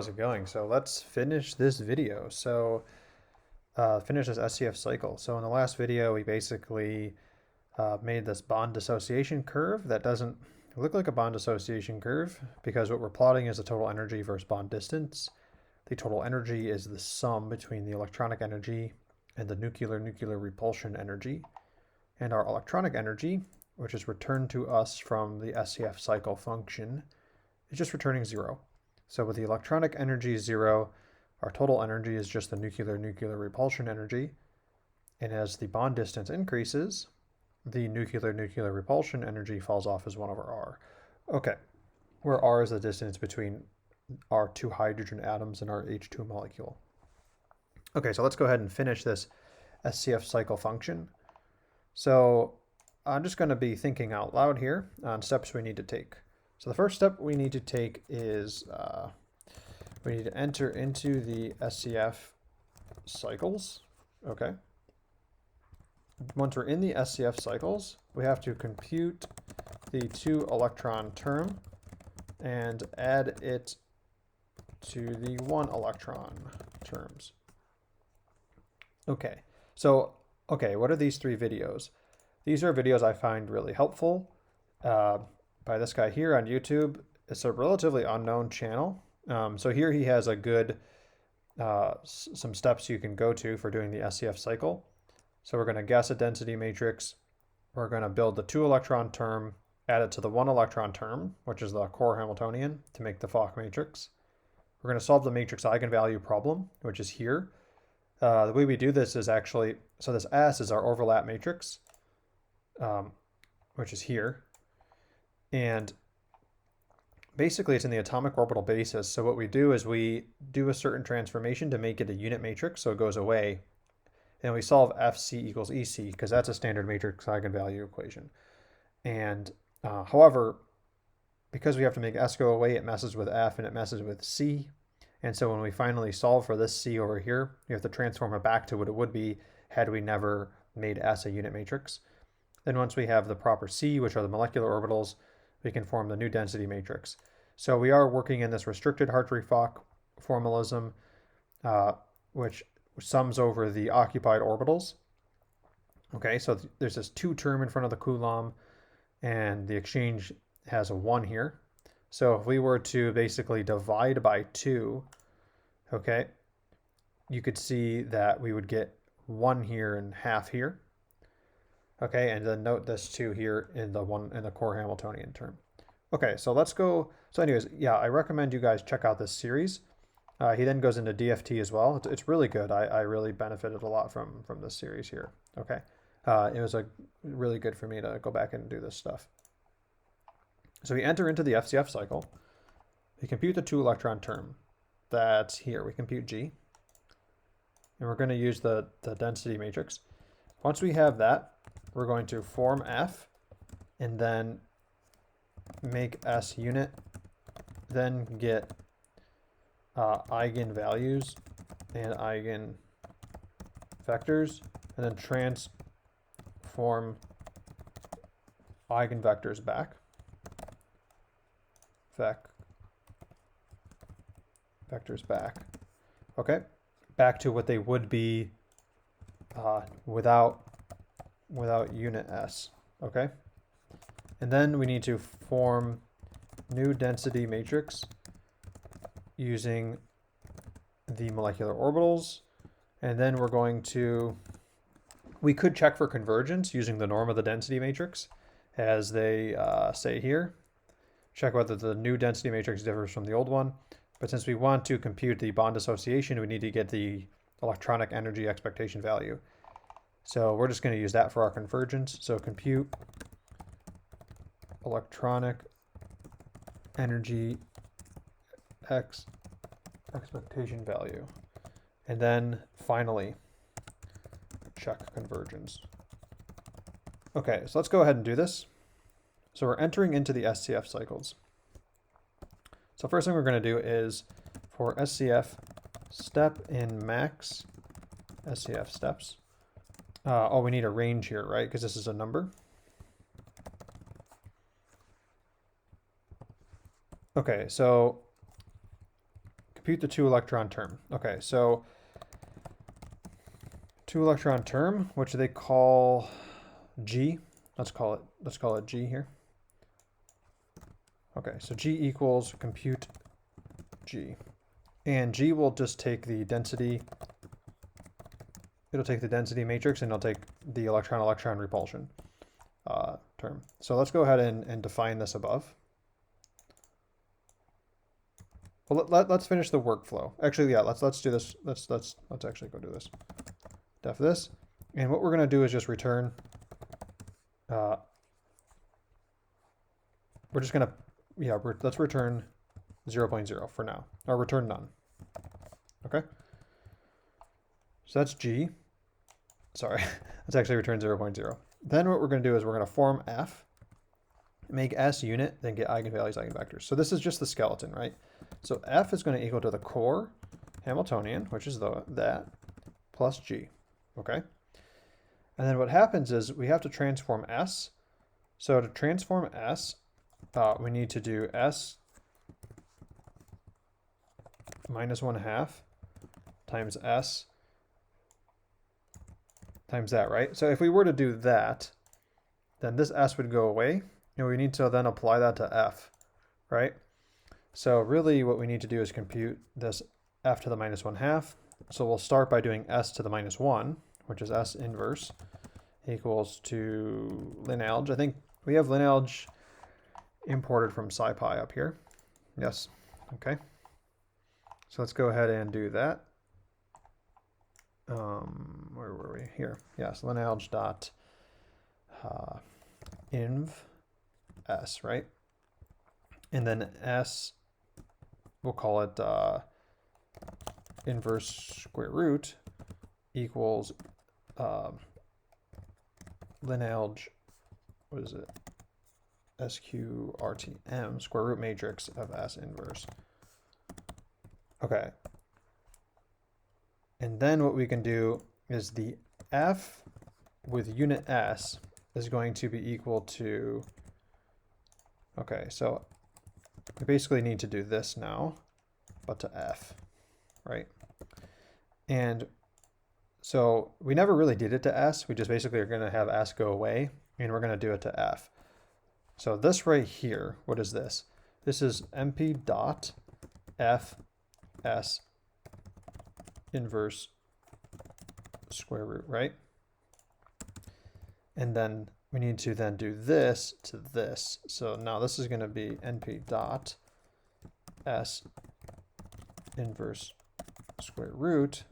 How's it going? So let's finish this video. Finish this SCF cycle. So in the last video, we basically made this bond dissociation curve that doesn't look like a bond dissociation curve because what we're plotting is the total energy versus bond distance. The total energy is the sum between the electronic energy and the nuclear repulsion energy. And our electronic energy, which is returned to us from the SCF cycle function, is just returning 0. So with the electronic energy 0, our total energy is just the nuclear repulsion energy. And as the bond distance increases, the nuclear repulsion energy falls off as 1 over r. Okay, where r is the distance between our 2 hydrogen atoms and our H2 molecule. Okay, so let's go ahead and finish this SCF cycle function. So I'm just going to be thinking out loud here on steps we need to take. So the first step we need to take is we need to enter into the SCF cycles. Okay. Once we're in the SCF cycles, we have to compute the 2 electron term and add it to the 1 electron terms. Okay. So, what are these 3 videos? These are videos I find really helpful. By this guy here on YouTube. It's a relatively unknown channel. So here he has a good, some steps you can go to for doing the SCF cycle. So we're going to guess a density matrix. We're going to build the 2 electron term, add it to the 1 electron term, which is the core Hamiltonian, to make the Fock matrix. We're going to solve the matrix eigenvalue problem, which is here. The way we do this is actually, so this S is our overlap matrix, which is here. And basically it's in the atomic orbital basis. So what we do is we do a certain transformation to make it a unit matrix so it goes away. And we solve FC equals EC because that's a standard matrix eigenvalue equation. And however, because we have to make S go away, it messes with F and it messes with C. And so when we finally solve for this C over here, we have to transform it back to what it would be had we never made S a unit matrix. Then once we have the proper C, which are the molecular orbitals, we can form the new density matrix. So we are working in this restricted Hartree Fock formalism, which sums over the occupied orbitals. Okay, so there's this 2 term in front of the Coulomb, and the exchange has a 1 here. So if we were to basically divide by 2, okay, you could see that we would get 1 here and half here. Okay, and then note this 2 here in the core Hamiltonian term. Okay, so let's go. So anyways, yeah, I recommend you guys check out this series. He then goes into DFT as well. It's really good. I really benefited a lot from this series here. Okay, it was really good for me to go back and do this stuff. So we enter into the SCF cycle. We compute the 2 electron term. That's here. We compute G. And we're going to use the density matrix. Once we have that, we're going to form F and then make S unit, then get eigenvalues and eigenvectors, and then transform eigenvectors back. Vectors back. Okay, back to what they would be without unit S, okay? And then we need to form new density matrix using the molecular orbitals. And then we're going to, we could check for convergence using the norm of the density matrix, as they say here. Check whether the new density matrix differs from the old one. But since we want to compute the bond dissociation, we need to get the electronic energy expectation value. So we're just going to use that for our convergence. So compute electronic energy expectation value. And then finally, check convergence. Okay, so let's go ahead and do this. So we're entering into the SCF cycles. So first thing we're going to do is for SCF step in max SCF steps. Oh, we need a range here, right? Because this is a number. Okay, so compute the 2-electron term. Okay, so 2-electron term, which they call G. Let's call it G here. Okay, so G equals compute G. And G will just take the density. It'll take the density matrix and it'll take the electron-electron repulsion term. So let's go ahead and define this above. Well, let's finish the workflow. Actually, yeah, let's do this. Let's actually go do this. Def this, and what we're gonna do is just return. We're just gonna, yeah, let's return 0.0 for now, or return none. Okay. So that's G. Sorry, let's actually return 0.0. Then what we're going to do is we're going to form F, make S unit, then get eigenvalues, eigenvectors. So this is just the skeleton, right? So F is going to equal to the core Hamiltonian, which is that, plus G, okay? And then what happens is we have to transform S. So to transform S, we need to do S minus 1/2 times S times that, right? So if we were to do that, then this S would go away, and we need to then apply that to F, right? So really what we need to do is compute this F to the minus 1/2. So we'll start by doing S to the minus 1, which is S inverse, equals to linalge. I think we have linalge imported from SciPy up here. Yes, okay. So let's go ahead and do that. Where were we? Here. Yes, linalge dot inv S, right? And then S, we'll call it inverse square root equals linalge, what is it? SQRTM, square root matrix of S inverse. Okay. And then what we can do is the F with unit S is going to be equal to, okay, so we basically need to do this now, but to F, right? And so we never really did it to S. We just basically are going to have S go away, and we're going to do it to F. So this right here, what is this? This is MP dot F S inverse square root, right? And then we need to then do this to this. So now this is going to be NP dot S inverse square root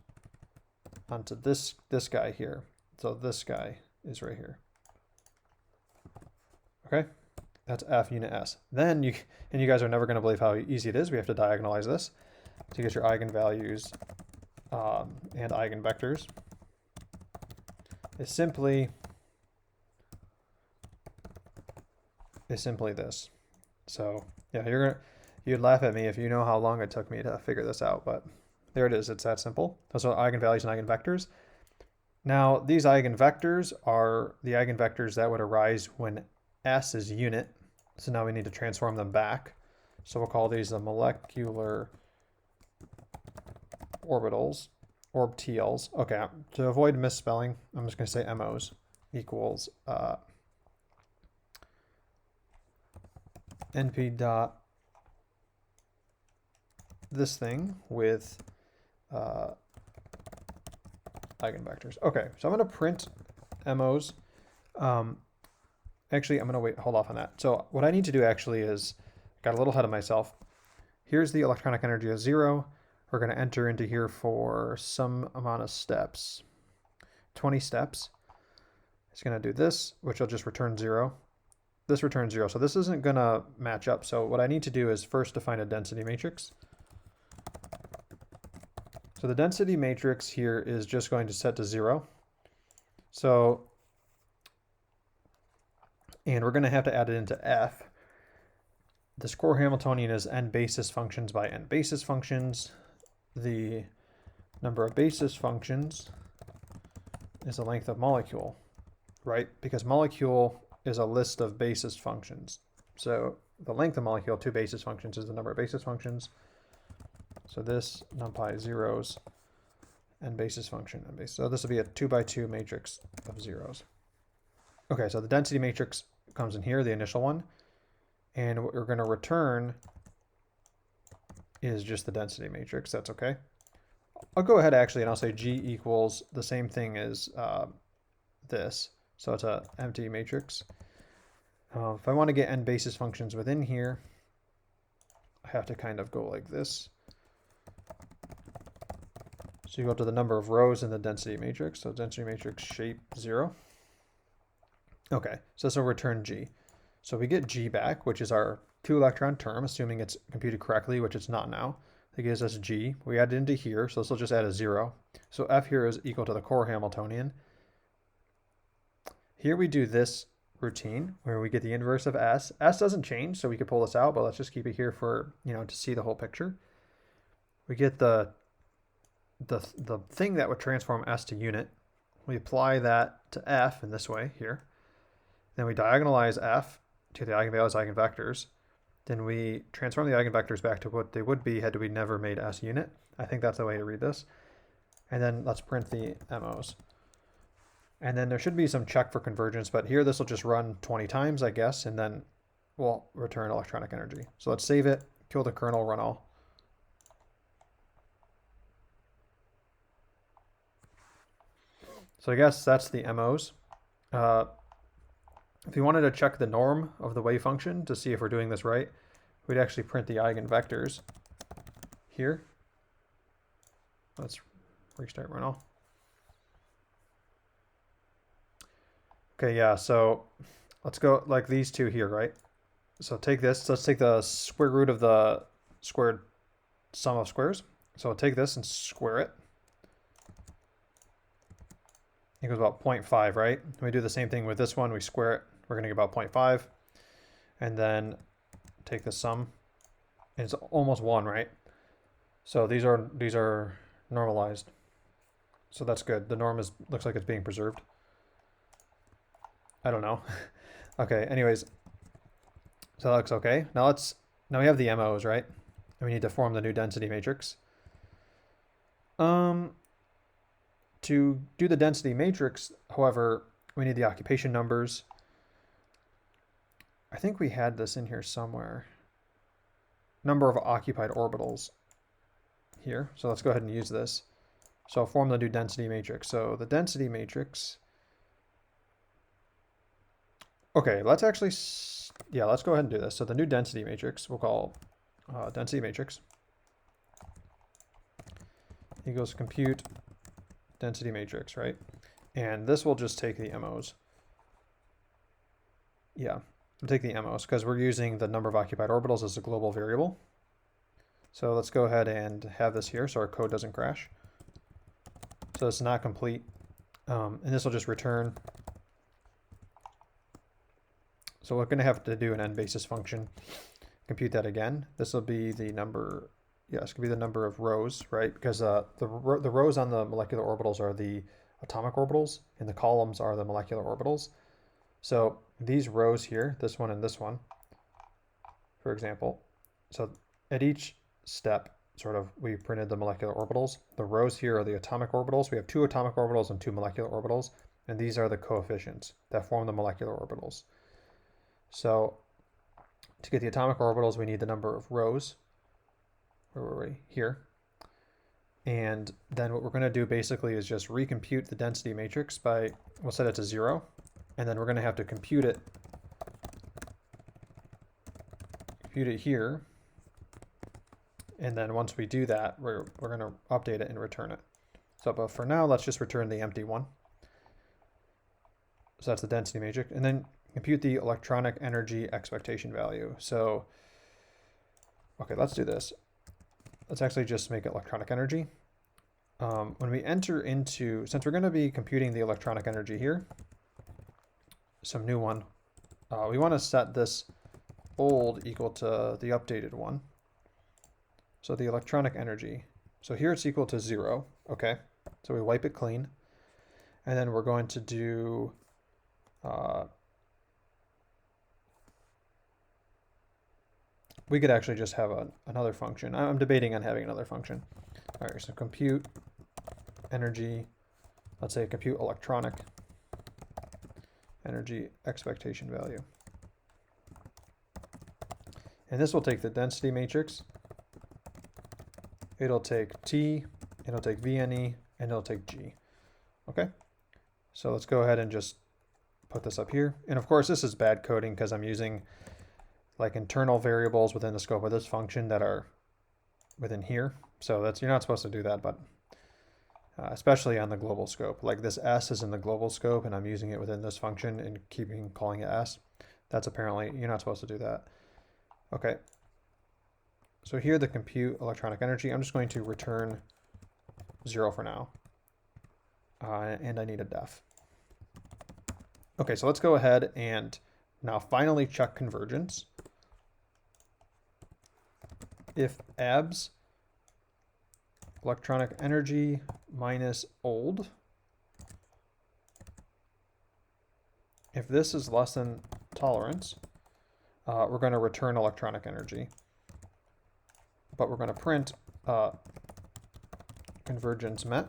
onto this guy here. So this guy is right here. Okay, that's F unit S. Then you guys are never going to believe how easy it is. We have to diagonalize this to get your eigenvalues and eigenvectors. It's simply this. So yeah, you'd laugh at me if you know how long it took me to figure this out, but there it is. It's that simple. Those are eigenvalues and eigenvectors. Now these eigenvectors are the eigenvectors that would arise when S is unit. So now we need to transform them back. So we'll call these the molecular orbitals, orbitals. Okay, to avoid misspelling, I'm just going to say MOs equals NP dot this thing with eigenvectors. Okay, so I'm going to print MOs. Actually, I'm going to hold off on that. So what I need to do actually is, got a little ahead of myself. Here's the electronic energy of 0. We're going to enter into here for some amount of steps, 20 steps. It's going to do this, which will just return 0. This returns 0. So this isn't going to match up. So what I need to do is first define a density matrix. So the density matrix here is just going to set to 0. So, and we're going to have to add it into F. This core Hamiltonian is n basis functions by n basis functions. The number of basis functions is the length of molecule, right? Because molecule is a list of basis functions. So the length of molecule, 2 basis functions, is the number of basis functions. So this numpy zeros and basis function and base. So this will be a 2x2 matrix of zeros. Okay, so the density matrix comes in here, the initial one. And what we're going to return is just the density matrix. That's okay. I'll go ahead actually and I'll say G equals the same thing as this. So it's an empty matrix. If I want to get n basis functions within here, I have to kind of go like this. So you go to the number of rows in the density matrix. So density matrix shape 0. Okay, so this will return G. So we get G back, which is our 2-electron term, assuming it's computed correctly, which it's not now. It gives us G. We add it into here, so this will just add a 0. So F here is equal to the core Hamiltonian. Here we do this routine where we get the inverse of S. S doesn't change, so we could pull this out, but let's just keep it here for, to see the whole picture. We get the thing that would transform S to unit. We apply that to F in this way here. Then we diagonalize F to the eigenvalues, eigenvectors. Then we transform the eigenvectors back to what they would be had we never made S unit. I think that's the way to read this. And then let's print the MOs. And then there should be some check for convergence, but here this will just run 20 times, I guess, and then we'll return electronic energy. So let's save it, kill the kernel, run all. So I guess that's the MOs. If you wanted to check the norm of the wave function to see if we're doing this right, we'd actually print the eigenvectors here. Let's restart run all. Okay, yeah, so let's go like these two here, right? So take this, let's take the square root of the squared sum of squares. So I'll take this and square it. Equals about 0.5, right? We do the same thing with this one, we square it, we're gonna get about 0.5. And then take the sum, and it's almost 1, right? So these are normalized. So that's good. The norm looks like it's being preserved. I don't know. Okay, anyways. So that looks okay. Now we have the MOs, right? And we need to form the new density matrix. To do the density matrix, however, we need the occupation numbers. I think we had this in here somewhere. Number of occupied orbitals here. So let's go ahead and use this. So I'll form the new density matrix. So the density matrix. Okay, let's actually, yeah, let's go ahead and do this. So the new density matrix we'll call density matrix equals compute density matrix, right? And this will just take the MOs. Yeah, we'll take the MOs because we're using the number of occupied orbitals as a global variable. So let's go ahead and have this here so our code doesn't crash. So it's not complete. And this will just return. So we're going to have to do an n basis function, compute that again. This will be the number, yeah, this could be the number of rows, right? Because the rows on the molecular orbitals are the atomic orbitals, and the columns are the molecular orbitals. So these rows here, this one and this one, for example, so at each step, sort of, we printed the molecular orbitals. The rows here are the atomic orbitals. We have 2 atomic orbitals and 2 molecular orbitals, and these are the coefficients that form the molecular orbitals. So to get the atomic orbitals, we need the number of rows. Where were we? Here. And then what we're going to do basically is just recompute the density matrix by, we'll set it to 0. And then we're going to have to compute it here. And then once we do that, we're going to update it and return it. So, but for now, let's just return the empty one. So that's the density matrix. And then compute the electronic energy expectation value. So, okay, let's do this. Let's actually just make it electronic energy. When we enter into, since we're going to be computing the electronic energy here, some new one, we want to set this old equal to the updated one. So the electronic energy. So here it's equal to 0. Okay, so we wipe it clean. And then we're going to do we could actually just have another function. I'm debating on having another function. All right, so compute energy, let's say compute electronic energy expectation value. And this will take the density matrix. It'll take T, it'll take VNE, and it'll take G. Okay, so let's go ahead and just put this up here. And of course, this is bad coding because I'm using like internal variables within the scope of this function that are within here. So that's, you're not supposed to do that, but especially on the global scope. Like this S is in the global scope and I'm using it within this function and calling it S. That's apparently, you're not supposed to do that. Okay. So here the compute electronic energy, I'm just going to return 0 for now. And I need a def. Okay, so let's go ahead and now finally check convergence. If abs electronic energy minus old, if this is less than tolerance, we're going to return electronic energy. But we're going to print convergence met.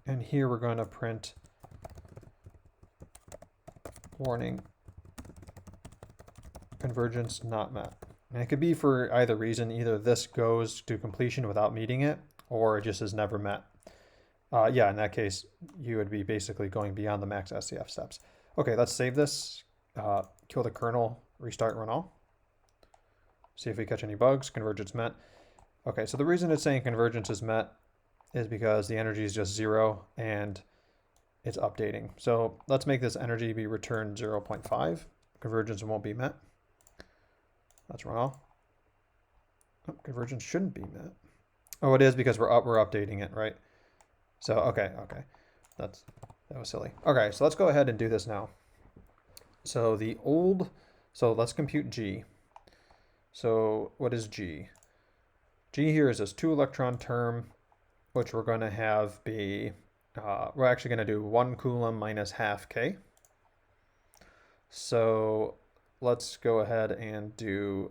And here we're going to print warning convergence not met. And it could be for either reason. Either this goes to completion without meeting it, or it just is never met. Yeah, in that case, you would be basically going beyond the max SCF steps. Okay, let's save this, kill the kernel, restart run all. See if we catch any bugs. Convergence met. Okay, so the reason it's saying convergence is met is because the energy is just 0 and it's updating. So let's make this energy be returned 0.5. Convergence won't be met. Let's run all. Oh, convergence shouldn't be met. Oh, it is because we're updating it, right? So okay. That was silly. Okay, so let's go ahead and do this now. So let's compute G. So what is G? G here is this 2 electron term, which we're going to have be, we're actually going to do 1 coulomb minus half K. So let's go ahead and do,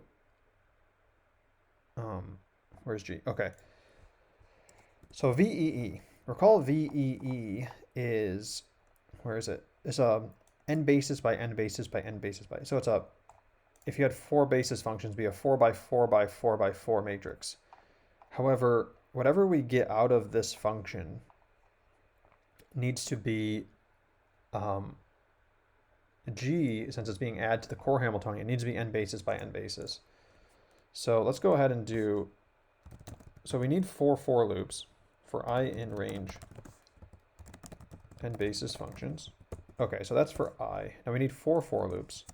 where's G? Okay. So VEE, recall VEE is, where is it? It's a n basis by n basis by n basis by, so it's a, if you had 4 basis functions, be a 4 by 4 by 4 by 4 matrix. However, whatever we get out of this function needs to be G, since it's being added to the core Hamiltonian, it needs to be n basis by n basis. So let's go ahead and do, so we need 4 for loops for I in range n basis functions. Okay, so that's for I. Now we need 4 for loops.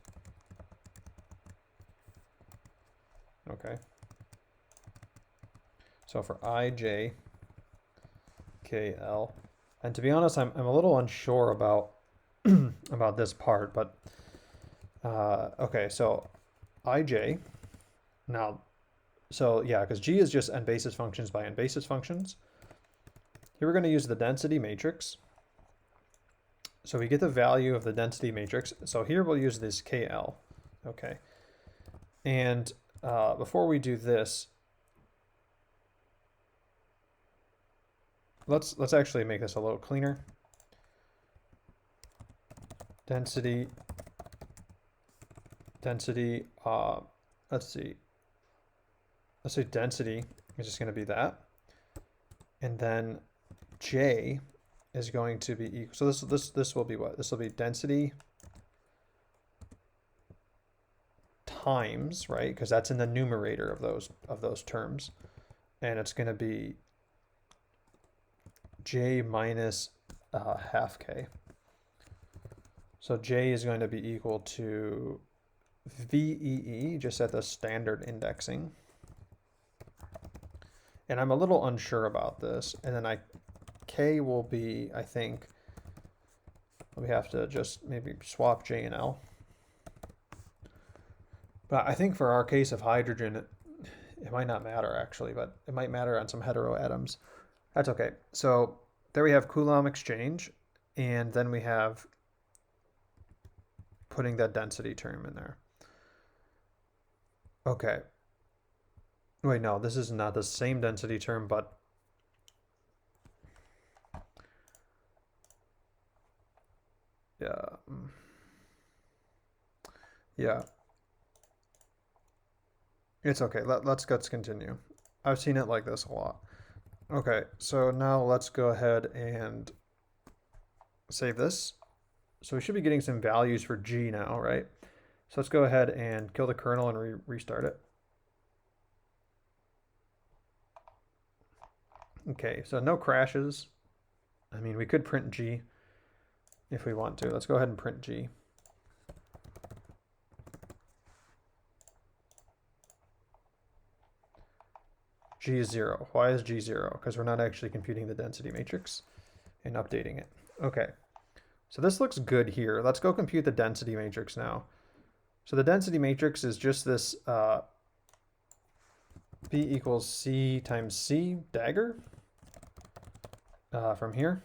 Okay. So for I, J, K, L. And to be honest, I'm a little unsure about about this part, but okay, so IJ. Now, so yeah, because G is just n basis functions by n basis functions. Here we're going to use the density matrix. So we get the value of the density matrix. So here we'll use this KL. Okay. And before we do this, let's actually make this a little cleaner. Density, let's say density is just going to be that. And then J is going to be equal. So this will be what? This will be density times, right? Because that's in the numerator of those terms. And it's going to be J minus half K. So J is going to be equal to VEE, just at the standard indexing. And I'm a little unsure about this. And then K will be, I think, we have to just maybe swap J and L. But I think for our case of hydrogen, it might not matter actually, but it might matter on some heteroatoms. That's okay. So there we have Coulomb exchange, and then we have putting that density term in there. Okay. Wait, no, this is not the same density term, but yeah. Yeah. It's okay. Let's continue. I've seen it like this a lot. Okay, so now let's go ahead and save this. So we should be getting some values for G now, right? So let's go ahead and kill the kernel and restart it. Okay, so no crashes. I mean, we could print G if we want to. Let's go ahead and print G. G is 0. Why is G 0? Because we're not actually computing the density matrix and updating it. Okay, so this looks good here. Let's go compute the density matrix now. So the density matrix is just this B equals C times C dagger from here.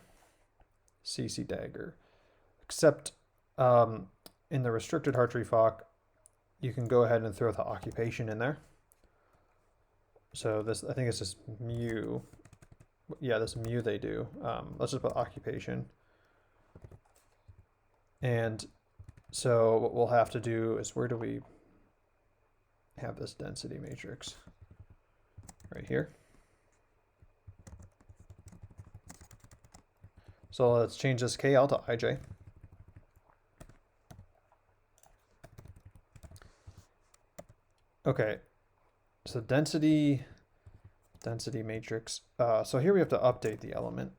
CC dagger. Except in the restricted Hartree Fock, you can go ahead and throw the occupation in there. So this, I think it's just mu. Yeah, this mu they do. Let's just put occupation. And so what we'll have to do is, where do we have this density matrix? Right here. So let's change this KL to IJ. Okay, so density matrix. So here we have to update the element.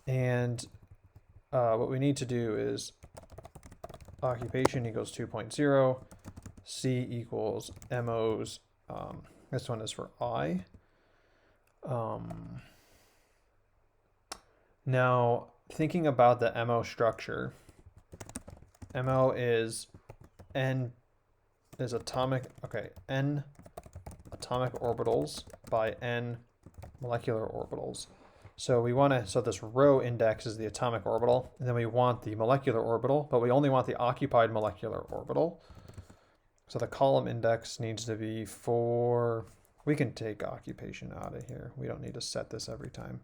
And what we need to do is occupation equals 2.0, C equals MOs. This one is for I. Now, thinking about the MO structure, MO is N is atomic, okay, N atomic orbitals by N molecular orbitals. So we want to, so this row index is the atomic orbital, and then we want the molecular orbital, but we only want the occupied molecular orbital. So the column index needs to be 4. We can take occupation out of here. We don't need to set this every time.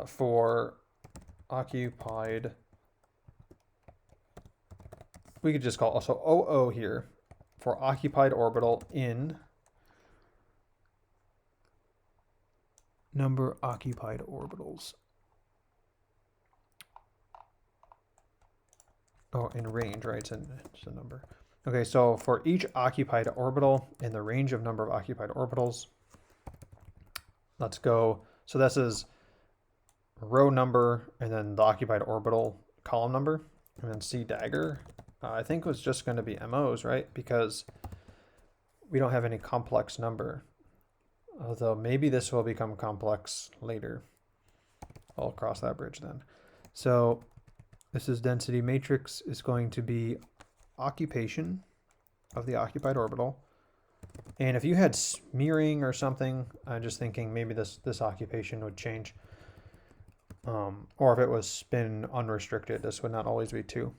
For occupied, we could just call also OO here for occupied orbital in number occupied orbitals. Oh, in range, right? It's a number. Okay, so for each occupied orbital in the range of number of occupied orbitals, let's go. So this is row number and then the occupied orbital column number, and then C dagger. I think was just going to be MOs, right? Because we don't have any complex number. Although maybe this will become complex later. I'll cross that bridge then. So this is density matrix is going to be occupation of the occupied orbital. And if you had smearing or something, I'm just thinking maybe this occupation would change. Or if it was spin unrestricted, this would not always be 2.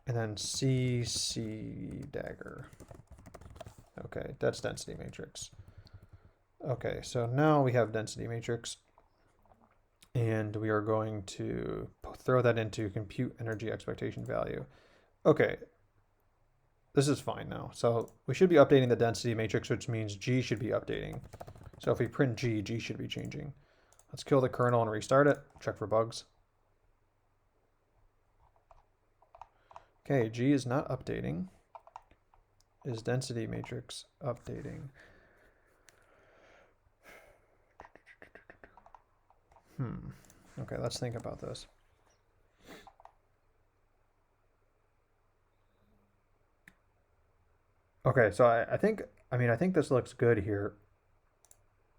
And then CC dagger. Okay, that's density matrix. Okay, so now we have density matrix. And we are going to throw that into compute energy expectation value. Okay, this is fine now. So we should be updating the density matrix, which means G should be updating. So if we print G, G should be changing. Let's kill the kernel and restart it. Check for bugs. Okay, G is not updating. Is density matrix updating? Okay, let's think about this. Okay, so I think this looks good here.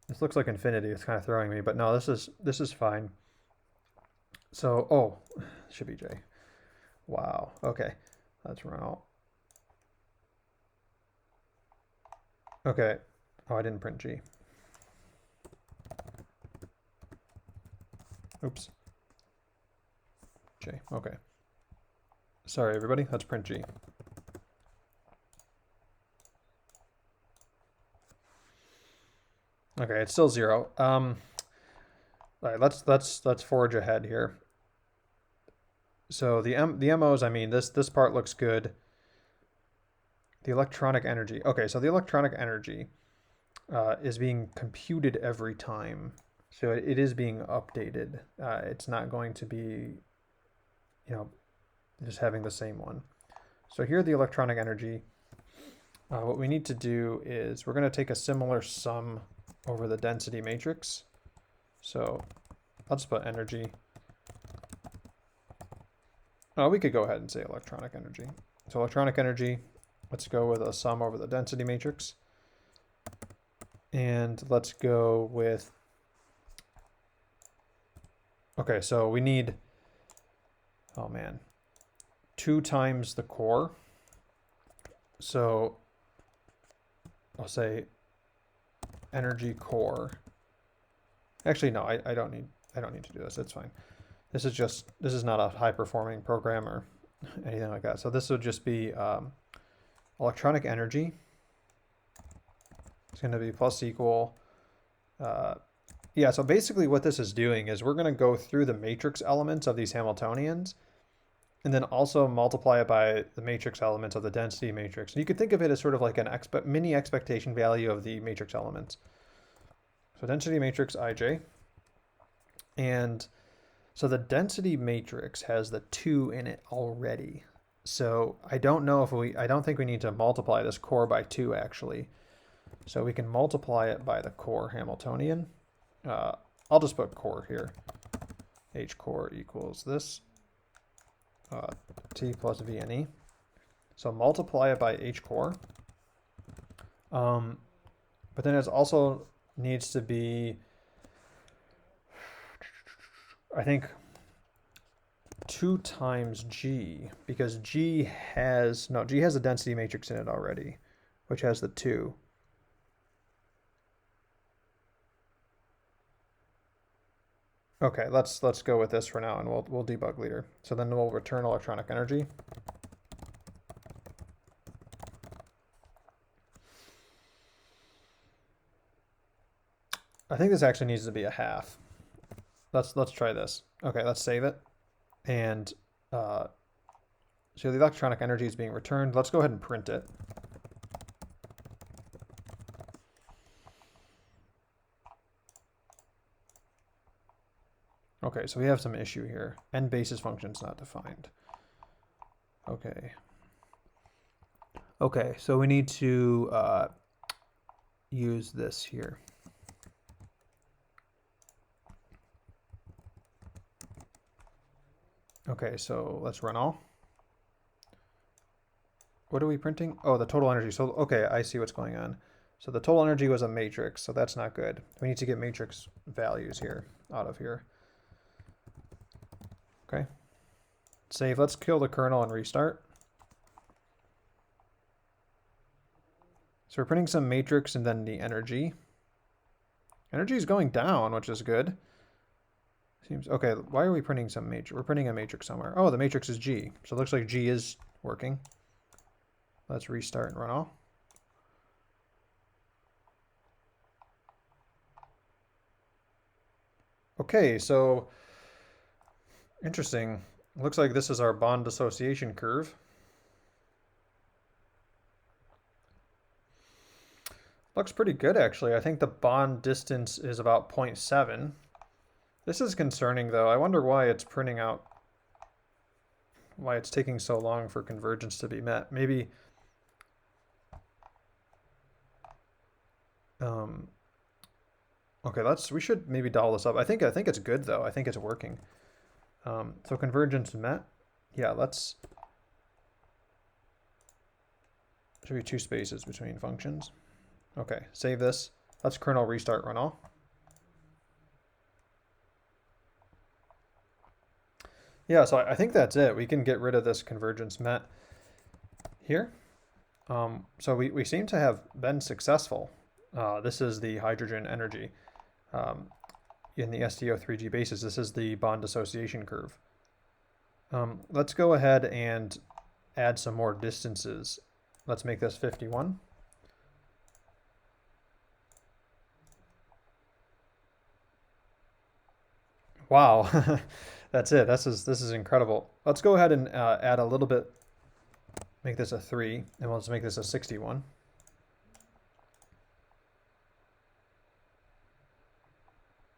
This looks like infinity. It's kind of throwing me, but no, this is fine. So, oh, should be J. Wow. Okay, let's run out. Okay. Oh, I didn't print G. Oops. J. Okay. Sorry, everybody. Let's print G. Okay, it's still 0. All right, let's forge ahead here. So the MOs, I mean, this part looks good. The electronic energy. Okay, so the electronic energy is being computed every time. So it is being updated. It's not going to be, just having the same one. So here the electronic energy. What we need to do is we're going to take a similar sum over the density matrix. So I'll just put energy. Oh, we could go ahead and say electronic energy. So electronic energy, let's go with a sum over the density matrix. And let's go with, okay, so we need, oh man, 2 times the core. So I'll say energy core. Actually, no, I don't need to do this. It's fine. This is not a high performing program or anything like that. So this would just be electronic energy. It's going to be plus equal. Yeah, so basically what this is doing is we're going to go through the matrix elements of these Hamiltonians and then also multiply it by the matrix elements of the density matrix. And you could think of it as sort of like an mini expectation value of the matrix elements. So density matrix IJ. And so the density matrix has the 2 in it already. So I don't think we need to multiply this core by 2 actually. So we can multiply it by the core Hamiltonian. I'll just put core here. H core equals this. T plus VNE. So multiply it by H core. But then it also needs to be, I think, 2 times G, because G has a density matrix in it already, which has the 2. Okay, let's go with this for now, and we'll debug later. So then we'll return electronic energy. I think this actually needs to be a half. Let's try this. Okay, let's save it. And so the electronic energy is being returned. Let's go ahead and print it. Okay, so we have some issue here. N basis function's not defined. Okay. Okay, so we need to use this here. Okay, so let's run all. What are we printing? Oh, the total energy. So, okay, I see what's going on. So the total energy was a matrix, so that's not good. We need to get matrix values here, out of here. Okay. Save. Let's kill the kernel and restart. So we're printing some matrix and then the energy. Energy is going down, which is good. Seems okay. Why are we printing some matrix? We're printing a matrix somewhere. Oh, the matrix is G. So it looks like G is working. Let's restart and run all. Okay, so interesting. Looks like this is our bond dissociation curve. Looks pretty good, actually. I think the bond distance is about 0.7. This is concerning, though. I wonder why it's printing out, why it's taking so long for convergence to be met. Maybe, okay, we should maybe dial this up. I think it's good, though. I think it's working. So convergence met. Yeah, should be 2 spaces between functions. Okay, save this. Let's kernel restart run all. Yeah, so I think that's it. We can get rid of this convergence met here. So we seem to have been successful. This is the hydrogen energy. In the STO3G basis, this is the bond dissociation curve. Let's go ahead and add some more distances. Let's make this 51. Wow, that's it. This is incredible. Let's go ahead and add a little bit, make this a 3, and let's make this a 61.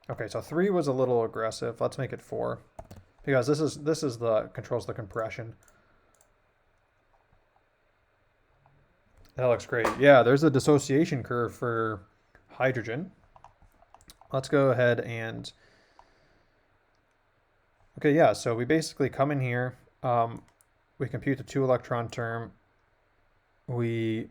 Okay, so 3 was a little aggressive. Let's make it 4, because this is the controls the compression. That looks great. Yeah, there's a dissociation curve for hydrogen. Let's go ahead and okay, yeah, so we basically come in here, we compute the 2-electron term, we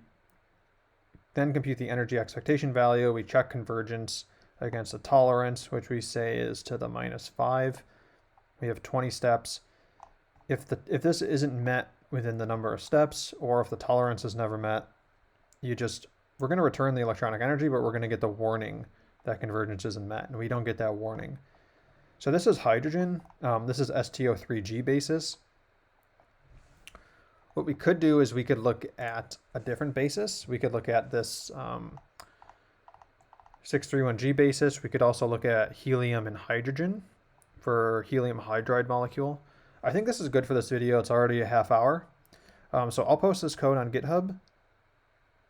then compute the energy expectation value, we check convergence against the tolerance, which we say is to the -5. We have 20 steps. If this isn't met within the number of steps, or if the tolerance is never met, we're going to return the electronic energy, but we're going to get the warning that convergence isn't met, and we don't get that warning. So this is hydrogen. This is STO3G basis. What we could do is we could look at a different basis. We could look at this 631G basis. We could also look at helium and hydrogen for helium hydride molecule. I think this is good for this video. It's already a half hour. So I'll post this code on GitHub.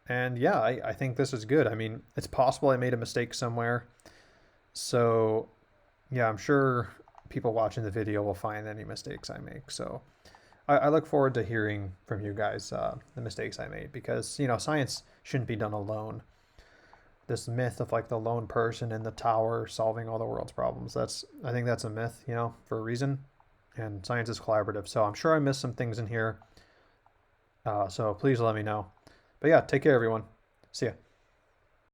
And yeah, I think this is good. I mean, it's possible I made a mistake somewhere. So yeah, I'm sure people watching the video will find any mistakes I make. So I look forward to hearing from you guys the mistakes I made, because, you know, science shouldn't be done alone. This myth of like the lone person in the tower solving all the world's problems, I think that's a myth, you know, for a reason. And science is collaborative. So I'm sure I missed some things in here. So please let me know. But yeah, take care, everyone. See ya.